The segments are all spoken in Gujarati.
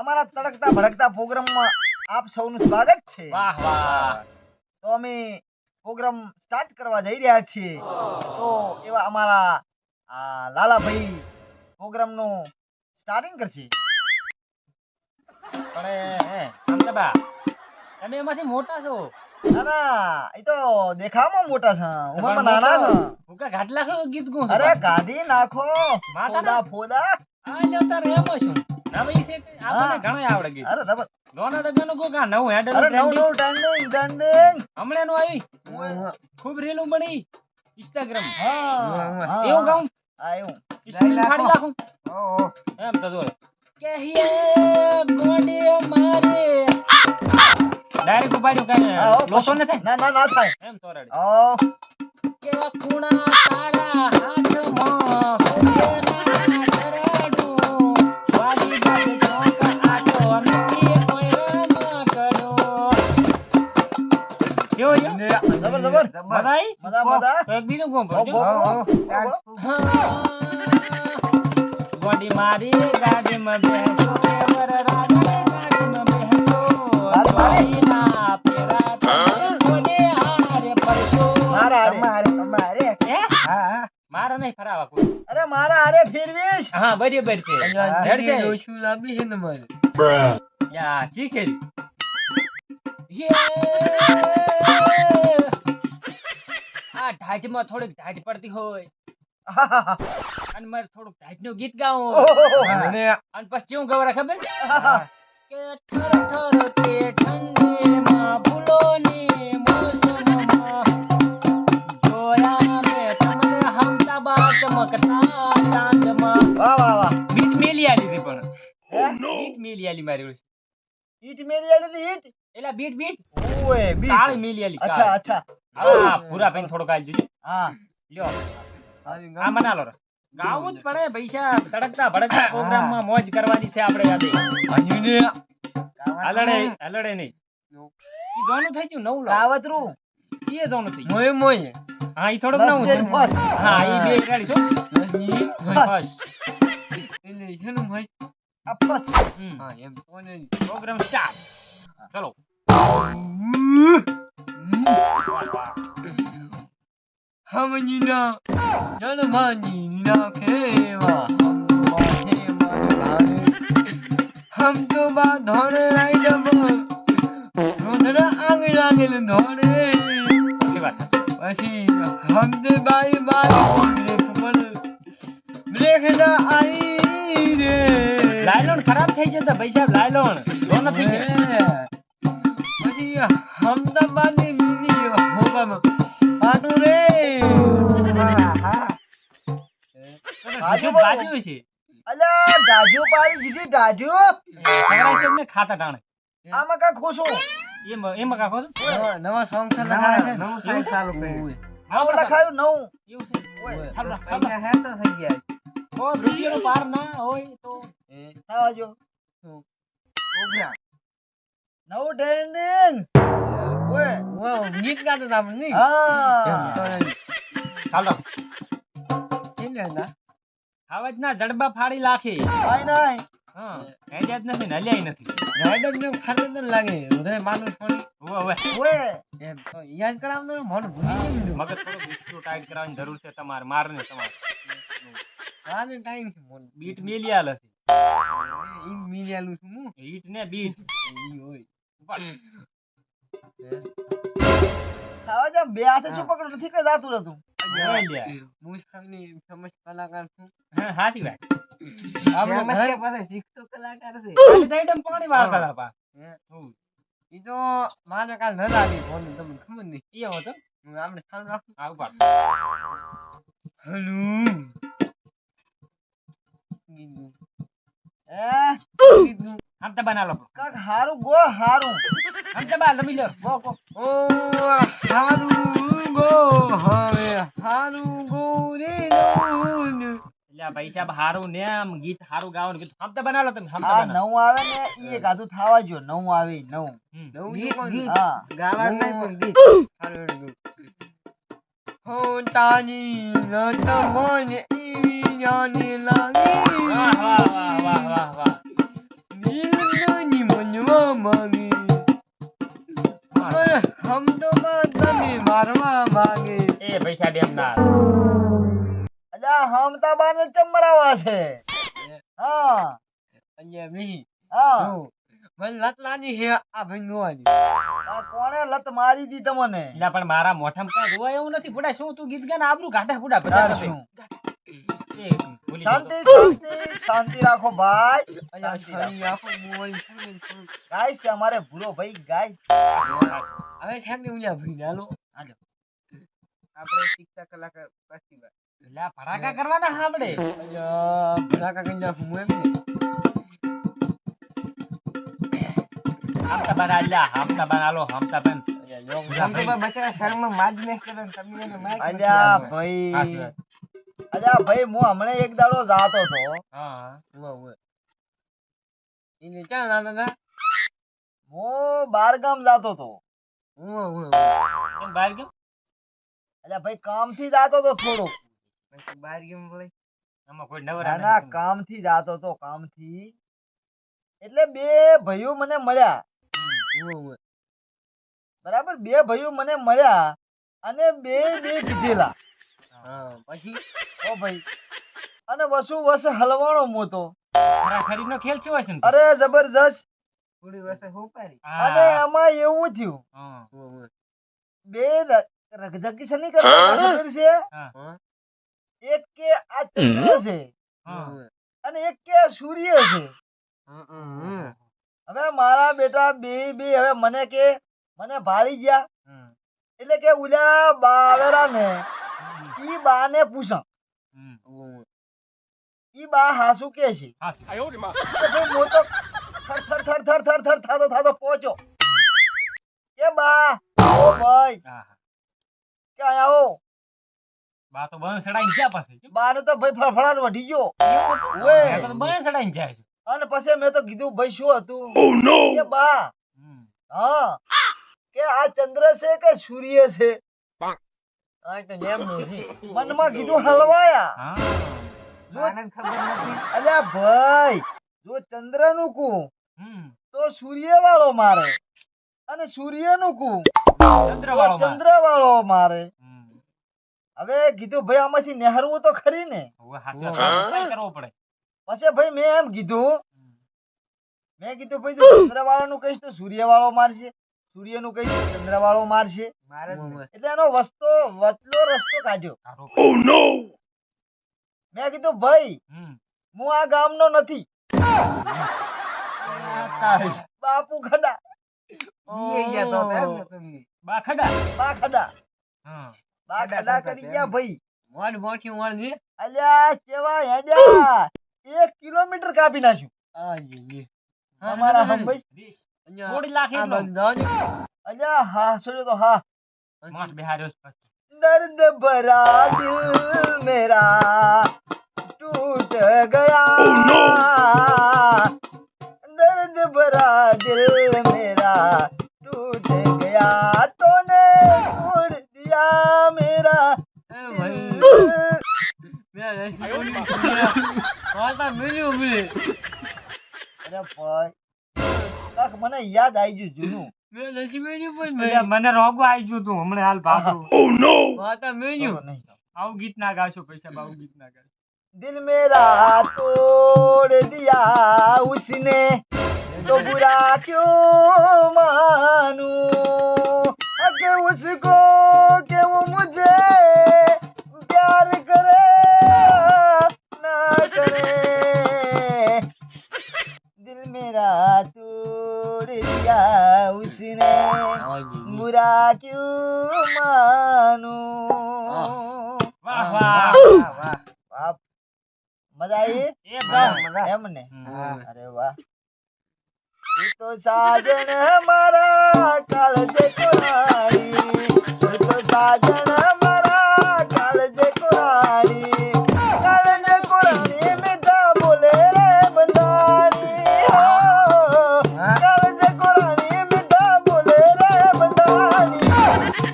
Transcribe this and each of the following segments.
અમારા તડકતા ભડકતા પ્રોગ્રામમાં આપ સૌનું સ્વાગત છે. વાહ વાહ. તો અમે પ્રોગ્રામ સ્ટાર્ટ કરવા જઈ રહ્યા છીએ. તો એવા અમારા લાલાભાઈ પ્રોગ્રામનું સ્ટાર્ટિંગ કરશે. પણ સમતબા તમે એમાંથી મોટા છો. ના ના એ તો દેખાવમાં મોટા છે, ઉંમરમાં નાના છે. હું કા ઘાટ લાખો ગીત ગું અરે કાઢી નાખો માથાના? ફોદા ફોદા. આ લ્યો તાર એમ છું ના ભાઈ છે કે આપણને ઘણો આવડે ગીત. અરે જબર. લોના તો ગનો કો કા નવું હેડલ અરે નવ નવ ટ્રેન્ડિંગ ટ્રેન્ડિંગ. હમણાં નું આવી ખૂબ રીલું બની ઇન્સ્ટાગ્રામ. હા એવું ગાઉં હા એવું ઇન્સ્ટાગ્રામ ફાડી નાખું ઓહો. એમ તો જો કે હિએ ગોડી મારે ડાયરેક્ટ ઉપાડ્યું કાઈ લોસો ન થાય. ના ના ના થાય એમ તો રેડી ઓ કે કુણા તારા હાથમાં કોઈના ધરાડું વાડી બાજુ ચોક આટો નથી કોઈ રમ કરો કેવો યો જબર જબર બધાઈ મજા મજા. તો એક બીજું કોણ ઓ પડજો ગોડી મારી ગાડીમાં બેસો કે વર રાજાની ગાડીમાં બેસો વાડીના પેરા ગોડે હારે પરસો મારા હારે હે હા મારા નહીં ફરાવા કોઈ. અરે મારા હારે ફેરવીશ. હા બરાબર છે હેડ છે ઓછું લાંબી છે ને મારે. યા ચીખેરી આ ઢાઢમાં થોડીક ઢાઢ પડતી હોય અને મારે થોડુંક ઢાઢનું ગીત ગાવું હોય. અને અને પછી કેવું ગવરા ખબર કે ઠર ઠર તે ઠંડીમાં ફૂલોની મોસમમાં જોયા મેં તમને હમતાબા ચમકતા ચાંદમાં. વાહ વાહ વાહ. બીટ મેલી આલી હતી પણ હે? બીટ મેલી આલી મારી ઓળી. ઈટ મેરી આલી હતી ઈટ. એલા બીટ બીટ ઓય બી. કાળી મેલી આલી અચ્છા કાળી. અચ્છા. હા પૂરા પૈન થોડો કાઢી દીધી. હા લ્યો આ મનાલો રે ગાવું જ પડે પૈસા તડકતા ભડકતા પ્રોગ્રામમાં મોજ કરવાની છે આપણે યાદે. હલડે હલડે નહીં ઈ જોનું થઈ ગયું નવું લો કાવતરું. ઈ જોનું થઈ ગયું. મોય મોય હા ઈ થોડુંક નવું છે. હા ઈ બે રેડી છો બસ. એટલે છે ને ભાઈ. અપસ. હા એમ કોને પ્રોગ્રામ સ્ટાર્ટ ચલો. હમનીના જનમાની ના ખેવા હમ તો બા ધોરે રાઈડમ રોધર આંગળ આંગળ ધોરે કેટલી વાત થશે? પછી હમ તે બાઈ બાઈ બ્રેક ના આઈ રે લાયલોન ખરાબ થઈ જતા પૈસા લાયલોન લોન થઈ ગયા. પછી હમદાબાદની મિની હોગામાં આટુ રે બાજુ બાજુ છે અલ્યા ડાજુ પાડી દીધી ડાજુ. સગડા છે ને ખાતા ટાણે આમાં કા ખોશું. એમાં કાકો નવા સોંગ લખાયા છે નવું સોંગ ચાલુ કર્યું આમ લખાયું નવું. એવું છે ઓય ચાલ રાખ, ચાલ પૈસા હેતા થઈ ગયા રાખ. ઓ રૂપિયાનો પાર ના હોય તો થવા જો. પ્રોગ્રામ નવું ટ્રેન્ડિંગ. ઓય વાહ ગીત ગાતા હતા આપણે નહીં હા ચાલ રાખ. એટલે ના આવાજ ના જડબા ફાડી લાખી. આય નાય. હા હેડ્યા જ નથી ને હલ્યાય નથી. રાઈડર ને ખાલી ન લાગે હૃદય માનું છોડી ઓવે ઓવે ઓય એમ તો યાદ કરાવતો મોઢ ભૂલી ગયું મગજ થોડું બીટું ટાઈટ કરવાની જરૂર છે તમારે મારને તમારે આને ટાઈમ છે મોઢ બીટ મેલી આલે છે ઈ મિલિયાલું છું હું હીટ ને બીટ ઈ હોય ખાવા જા બે હાથે શું પકડું નથી કઈ જાતું નતું. ઓય લ્યા. મુસ્કાનની સમજ કલાકાર છું હા હાચી વાત. આપણે ફેમસ ઘર કે પાસે શીખતો કલાકાર છે ખાલી સાઈડમાં પાણી વાળતા હતા પા. ઈ તો મારે કાલ ન લાગી ફોન તમને ખબર નહીં ઈ આવો તો આપણે ચાલુ રાખું આ ઉભા. હલો આમ તો બનાલો કાક હારું ગો હારું. આમ તો બા લમી લો ગો ગો. ઓ હારું ગો હવે હારું ગો રે લોન એટલે આ પૈસા હારું ને આમ ગીત હારું ગાવાનું ગીત આમ તો બનાલો તમે આમ તો આ બનાલો. નવું આવે ને ઈ ગાધું થાવા જો. નવું આવે નવું. ગીત હા ગાવા નહીં પણ ગીત હારું ગો હો તાની રત મન ઈ જાને લાગી વાહ વાહ વાહ વાહ વાહ વાહ. દિલ માંગી મને હમદોમાં તને મારવા માંગે એ પૈસા દેમનાર અલ્યા હમતાબાને ચમરાવા છે હા અહીંયા નહીં હા જો મને લત લાગી છે આ ભાઈ જોવાની આ કોણે લત મારી દી તમને એટલે પણ મારા મોઢામાં કઈ જોવાય એવું નથી ફૂડા શું તું ગીત ગાને આબરૂ કાઢે ફૂડા તાર બધા શું? એ ભૂલી ગયો તો. શાંતિ રાખો ભાઈ અહીંયા શાંતિ રાખો. શરીર આખું મોવાઈ છે. ગાય છે અમારે ભૂરો ભાઈ ગાય હવે છે ને ઉલ્યા ભાઈ હાલો હાલો. આપણે શિક્ષા કલાકાર ફેસ્ટિવલ એટલે આ ભડાકા કરવાના સાંભળે અહીંયા ભડાકા કરી નાખું હું એમ ને હમતા બન આલ્યા હમતા બન આલો હમતા બન અલ્યા ભાઈ અલ્યા ભાઈ હું હમણે એક દાડો જાતો તો હા હું બાર ગામ જાતો તો કેમ બહાર ગયો અલ્યા ભાઈ કામ થી જાતો તો થોડુંક આમાં કોઈ ના નવરા ના નથી. કામ થી જાતો તો કામ થી એટલે બે ભાઈઓ મને મળ્યા બરાબર બે ભાઈઓ મને મળ્યા અને બે કીધેલા પછી ઓ ભાઈ અને વસુ વસ હલવાણો મોતો ખરીનો ખેલ છે હોય છે ને અરે જબરજસ્ત થોડી વર્ષે હોપારી અને એમાં એવું થયું હા. બે રગજગી છે નહીં કરતા ખબર છે હા. એક કે આ ચંદ્ર છે હા. અને એક કે આ સૂર્ય છે હવે મારા બેટા બે હવે મને કે મને ભાળી ગયા હમ. એટલે કે ઉલ્યા બાવેરા ને ઈ બા ને પૂછા હમ. ઈ બા હાસુ કે છે હા. એટલે ભાઈ હું તો થર થાતો પહોંચો કે બા ઓ ભાઈ હા. કે આયા આવો બા તો બન સડાઈને ગયા પછી બા ને તો ભાઈ ફળફળાટ વઢી ગયો મેં તો બન સડાઈને જાય છે અને પછી મેં તો કીધું ભાઈ શું હતું કે બા હમ. હા કે આ ચંદ્ર છે કે સૂર્ય છે મનમાં કીધું હલવાયા હા. અલ્યા ભાઈ જો ચંદ્ર નું કું હમ. તો સૂર્ય વાળો મારે અને સૂર્ય નું કું ચંદ્રવાળો માં. ચંદ્ર વાળો મારે હમ. હવે કીધું ભાઈ આમાંથી નેહરવું તો ખરી ને હવે હાચો ટ્રાય કરવો પડે પછી ભાઈ મેં એમ કીધું હમ. મેં કીધું ભાઈ જો ચંદ્ર વાળા નું કહીશ તો સૂર્ય વાળો મારશે સૂર્ય નું કહીશ તો ચંદ્ર વાળો મારશે એટલે એનો વચલો રસ્તો કાઢ્યો તારો. મેં કીધું ભાઈ હમ. હું આ ગામનો નથી તારી. બાપુ ખડા બા ખડા બા ખડા હા. બા ખડા કરી ગયા ભાઈ મોટી અલ્યા કેવા હેડ્યા 1 કિલોમીટર કાપી નાખ્યું તમારા હમ ભાઈ થોડી લાખ એટલો. અલ્યા હા સોજો તો હા માસ બેહાર્યો છે પછી. दर्द भरा दिल मेरा टूट गया दर्द भरा दिल मेरा टूट गया तूने तोड़ दिया मेरा दिल। અરે ભાઈ કાક મને યાદ આવી ગયું જૂનું એટલે મને રોગો આવી ગયું તું હમણાં હાલ ભાગું નહીં. આવું ગીત ના ગાશો પૈસા આવું ગીત ના ગાશો दिल मेरा तोड़ दिया उसने तो बुरा क्यों मानूं अगर उसको कि वो मुझे प्यार करे ना करे दिल मेरा तोड़ दिया उसने बुरा क्यों मानूं વાહ વાહ વાહ મજા આવી એકદમ એમ ને હા. અરે વાહ તું તો સાજણ મારા કાળજે કોરાડી તું તો સાજણ મારા કાળજે કોરાડી મીઠા બોલે રે બંધાણી હો કાળજે કોરાડી મીઠા બોલે રે બંધાણી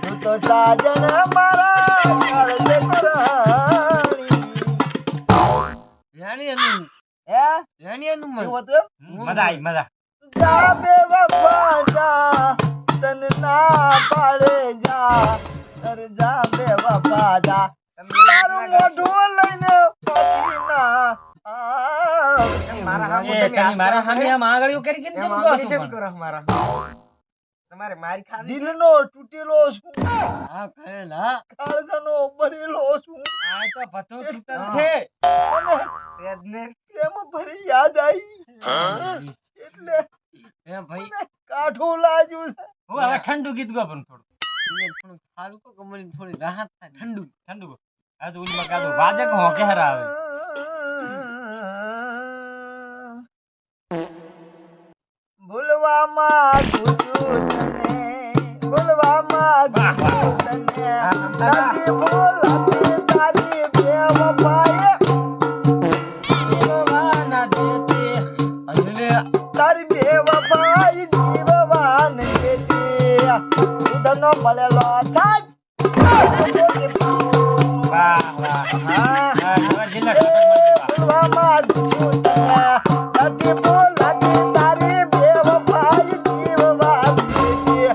તું તો સાજણ મારા કાળજે કોરાડી હે એવું હતું એમ? મજા આવી મજા તું જા બેવફા જા તન ના પાડે જા અરે જા બેવફા જા તારું મોઢું લઈને પછી ના એ તમે મારા સામે આમ આંગળીઓ કરી કેમ એમ કહો આંગળી છો કેમ પણ? કરો મારા તમારે મારી ખાવી દિલનો તૂટેલો છું હા કહેલા કાળજાનો ભરેલો છું આ તો પતો તૂટલ છે અને પેદને પ્રેમ ભરી યાદ આવી એટલે એ ભાઈ મને કાઠું લાગ્યું છે હું હવે ઠંડુ ગીત ગો પણ થોડું એને થોડું સારું કો કમરની થોડી રાહત થાય ઠંડુ ઠંડુ ગો. આ તો ઉલમાં કાદો વાજે કો કેહરા આવે ભૂલવા માંગુ છું તને ભૂલવા માંગુ વાહ, વાહ. છું તને હા, તારી ભૂલાતી તારી બેવફાએ ભગવાના દેતે અને તારી બેવફાઈ જીવવાન દેતી ઉધનો મળેલો થાજ વાહ વાહ હા આ નવા જિલ્લા એ ખતરનાક ભૂલવા માંગુ છું તને તારી ભૂલાતી તારી બેવફાઈ જીવવાન દેતી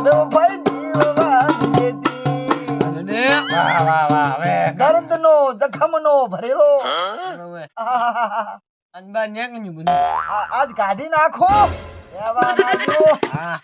બેવફાઈ જીવવાન દેતી અને વાહ વાહ વાહ હવે દર્દનો જખમનો ભરેલો હવે આહાહાહા. અનબા ન્યાકની બધું આજ કાઢી નાખો એવા નાજો હા